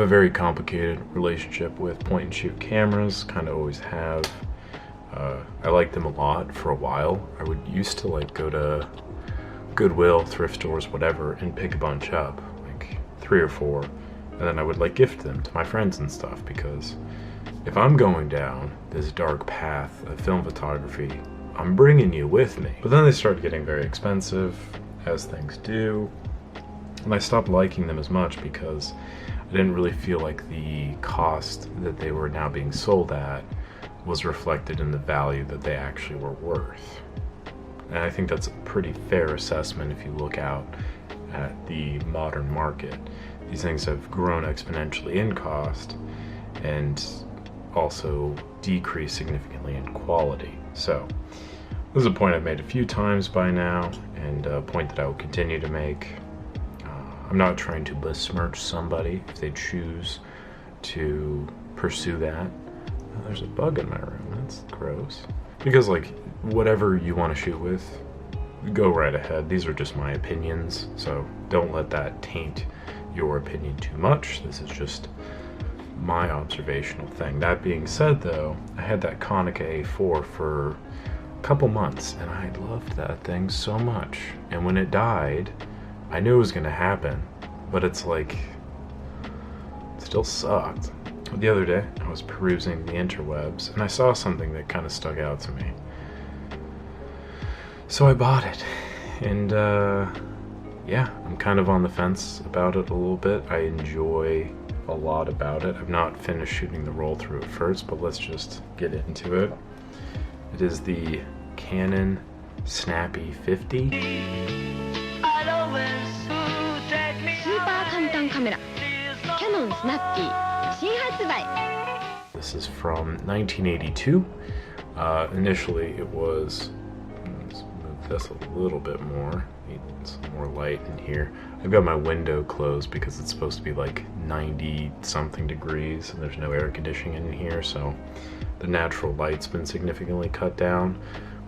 have a very complicated relationship with point and shoot cameras, kind of always have. I liked them a lot for a while. I would used to like go to Goodwill, thrift stores, whatever, and pick a bunch up, like 3 or 4, and then I would like gift them to my friends and stuff, because if I'm going down this dark path of film photography, I'm bringing you with me. But then they started getting very expensive, as things do, and I stopped liking them as much because I didn't really feel like the cost that they were now being sold at was reflected in the value that they actually were worth. And I think that's a pretty fair assessment if you look out at the modern market. These things have grown exponentially in cost and also decreased significantly in quality. So this is a point I've made a few times by now, and a point that I will continue to make. I'm not trying to besmirch somebody if they choose to pursue that. Oh, there's a bug in my room, that's gross. Because like, whatever you want to shoot with, go right ahead. These are just my opinions, so don't let that taint your opinion too much. This is just my observational thing. That being said though, I had that Konica A4 for a couple months, and I loved that thing so much. And when it died, I knew it was gonna happen, but it's like, it still sucked. The other day, I was perusing the interwebs, and I saw something that kind of stuck out to me. So I bought it, and yeah, I'm kind of on the fence about it a little bit. I enjoy a lot about it. I've not finished shooting the roll through at first, but let's just get into it. It is the Canon Snappy 50. スーパー簡単カメラ Canon Snappy 新発売 This is from 1982. Initially it was, let's move this a little bit more, need some more light in here. I've got my window closed because it's supposed to be like 90 something degrees and there's no air conditioning in here, so the natural light's been significantly cut down,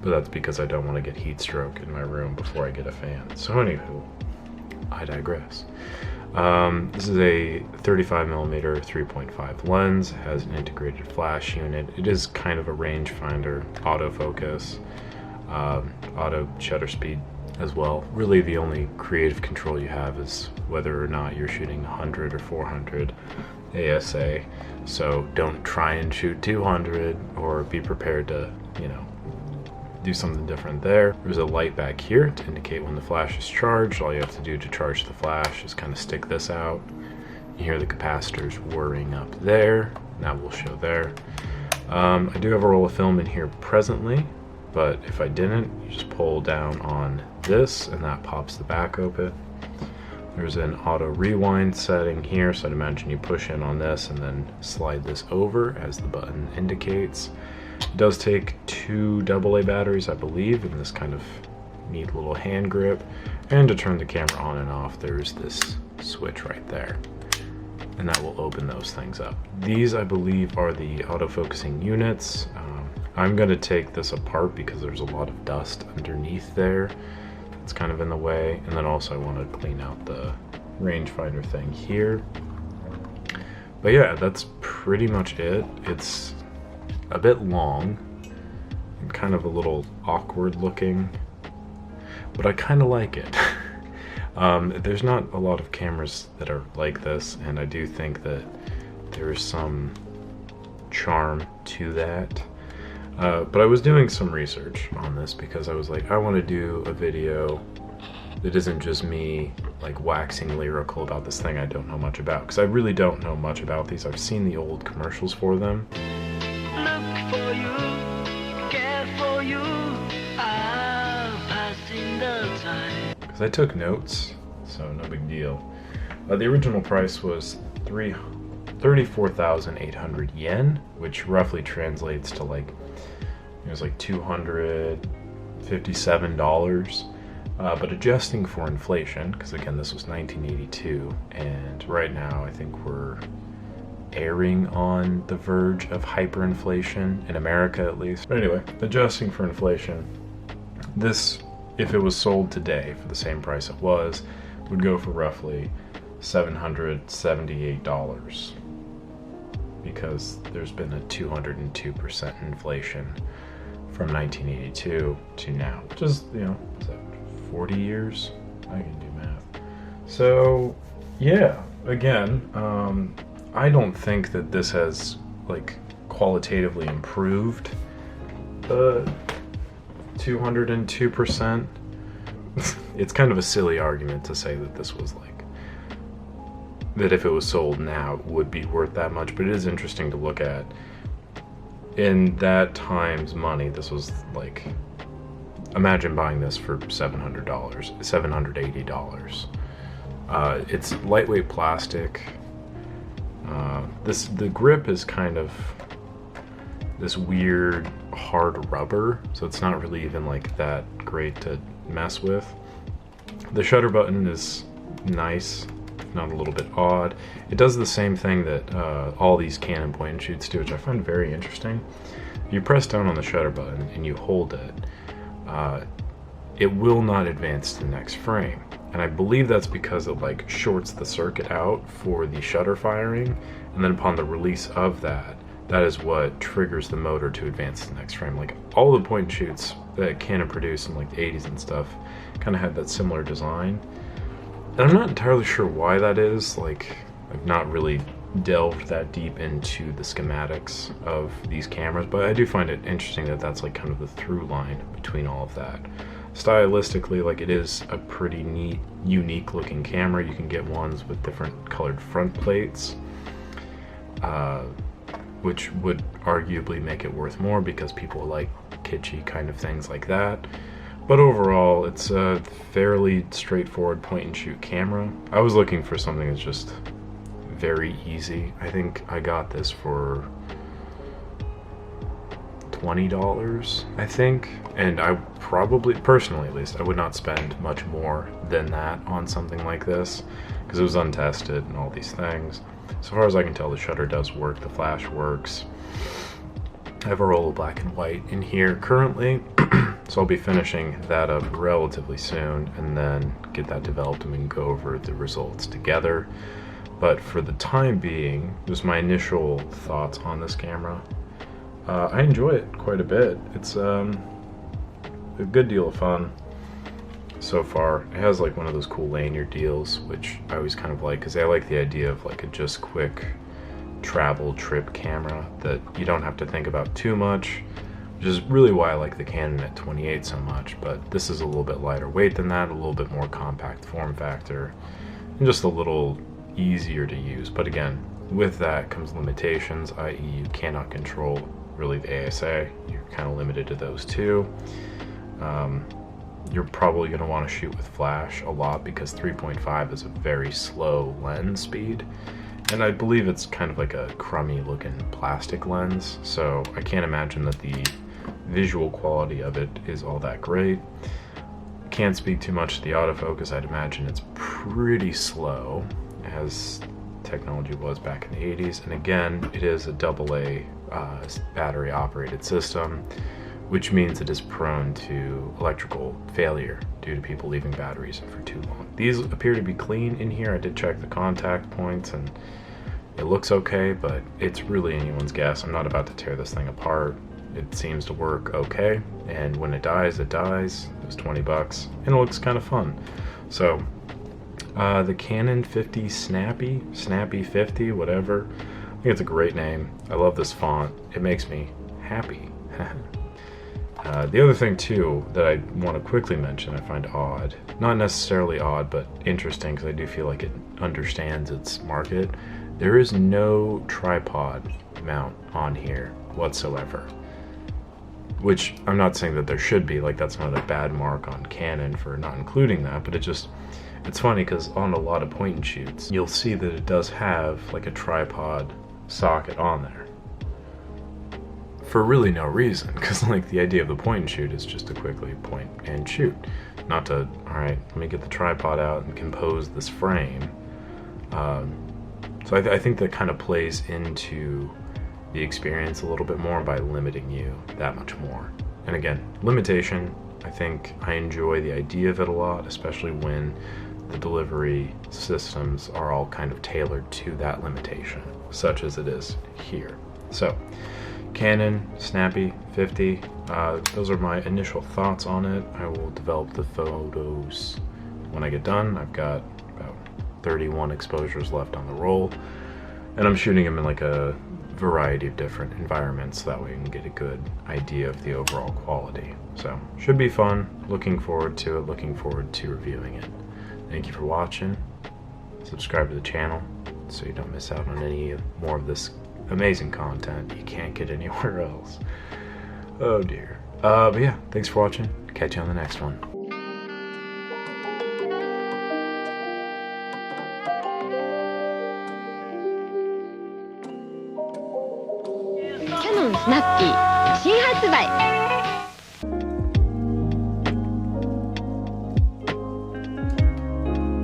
but that's because I don't want to get heat stroke in my room before I get a fan. So anywho, I digress. This is a 35mm 3.5 lens, has an integrated flash unit. It is kind of a rangefinder, autofocus, auto shutter speed as well. Really the only creative control you have is whether or not you're shooting 100 or 400 ASA. So don't try and shoot 200 or be prepared to, you know, do something different there. There's a light back here to indicate when the flash is charged. All you have to do to charge the flash is kind of stick this out. You hear the capacitors whirring up there. That will show there. I do have a roll of film in here presently, but if I didn't, you just pull down on this and that pops the back open. There's an auto rewind setting here, so I'd imagine you push in on this and then slide this over as the button indicates. It does take 2 AA batteries, I believe, in this kind of neat little hand grip. And to turn the camera on and off, there's this switch right there. And that will open those things up. These, I believe, are the autofocusing units. I'm going to take this apart because there's a lot of dust underneath there. It's kind of in the way. And then also I want to clean out the rangefinder thing here. But yeah, that's pretty much it. It's a bit long and kind of a little awkward looking, but I kind of like it. There's not a lot of cameras that are like this, and I do think that there's some charm to that. But I was doing some research on this because I was like, I want to do a video that isn't just me like waxing lyrical about this thing I don't know much about, because I really don't know much about these. I've seen the old commercials for them. Look for you, care for you, I'm passing the time. Because I took notes, so no big deal. The original price was 34,800 yen, which roughly translates to like, it was like $257. But adjusting for inflation, because again this was 1982, and right now I think we're erring on the verge of hyperinflation, in America at least. But anyway, adjusting for inflation, this, if it was sold today for the same price it was, would go for roughly $778 because there's been a 202% inflation from 1982 to now, which is, is that 40 years? I can do math. So yeah, again, I don't think that this has like qualitatively improved the 202%. It's kind of a silly argument to say that this was like, that if it was sold now it would be worth that much, but it is interesting to look at. In that time's money, this was like, imagine buying this for $700, $780. It's lightweight plastic. The grip is kind of this weird hard rubber, so it's not really even like that great to mess with. The shutter button is nice, not a little bit odd. It does the same thing that all these Canon point and shoots do, which I find very interesting. You press down on the shutter button and you hold it, it will not advance to the next frame. And I believe that's because it like shorts the circuit out for the shutter firing, and then upon the release of that, that is what triggers the motor to advance to the next frame. Like all the point and shoots that Canon produced in like the 80s and stuff kind of had that similar design. And I'm not entirely sure why that is. Like, I've not really delved that deep into the schematics of these cameras, but I do find it interesting that that's like kind of the through line between all of that. Stylistically, like, it is a pretty neat, unique looking camera. You can get ones with different colored front plates, which would arguably make it worth more because people like kitschy kind of things like that. But overall, it's a fairly straightforward point and shoot camera. I was looking for something that's just very easy. I think I got this for $20, I think. And I probably, personally at least, I would not spend much more than that on something like this because it was untested and all these things. So far as I can tell, the shutter does work, the flash works. I have a roll of black and white in here currently, so I'll be finishing that up relatively soon and then get that developed and we can go over the results together. But for the time being, just my initial thoughts on this camera. I enjoy it quite a bit. It's a good deal of fun so far. It has like one of those cool lanyard deals, which I always kind of like because I like the idea of like a just quick travel trip camera that you don't have to think about too much, which is really why I like the Canon at 28 so much. But this is a little bit lighter weight than that, a little bit more compact form factor, and just a little easier to use. But again, with that comes limitations, i.e. you cannot control really the ASA. You're kind of limited to those two. You're probably going to want to shoot with flash a lot because 3.5 is a very slow lens speed. And I believe it's kind of like a crummy looking plastic lens, so I can't imagine that the visual quality of it is all that great. Can't speak too much to the autofocus. I'd imagine it's pretty slow, as technology was back in the 80s. And again, it is a AA battery operated system, which means it is prone to electrical failure due to people leaving batteries in for too long. These appear to be clean in here. I did check the contact points and it looks okay, but it's really anyone's guess. I'm not about to tear this thing apart. It seems to work okay, and when it dies, it dies. It was 20 bucks, and it looks kind of fun. So, the Canon 50 Snappy 50, whatever. I think it's a great name. I love this font. It makes me happy. The other thing too that I want to quickly mention, I find odd, not necessarily odd, but interesting because I do feel like it understands its market. There is no tripod mount on here whatsoever, which I'm not saying that there should be, like that's not a bad mark on Canon for not including that, but it's funny because on a lot of point and shoots, you'll see that it does have like a tripod socket on there. For really no reason, because like the idea of the point and shoot is just to quickly point and shoot, not to, all right, let me get the tripod out and compose this frame. So I think that kind of plays into the experience a little bit more by limiting you that much more. And again, limitation, I think I enjoy the idea of it a lot, especially when the delivery systems are all kind of tailored to that limitation, such as it is here. So, Canon, Snappy, 50, those are my initial thoughts on it. I will develop the photos when I get done. I've got about 31 exposures left on the roll, and I'm shooting them in like a variety of different environments so that way you can get a good idea of the overall quality. So, should be fun. Looking forward to it, looking forward to reviewing it. Thank you for watching. Subscribe to the channel so you don't miss out on any more of this amazing content you can't get anywhere else. Oh dear. But yeah, thanks for watching. Catch you on the next one. Canon Snappy 新発売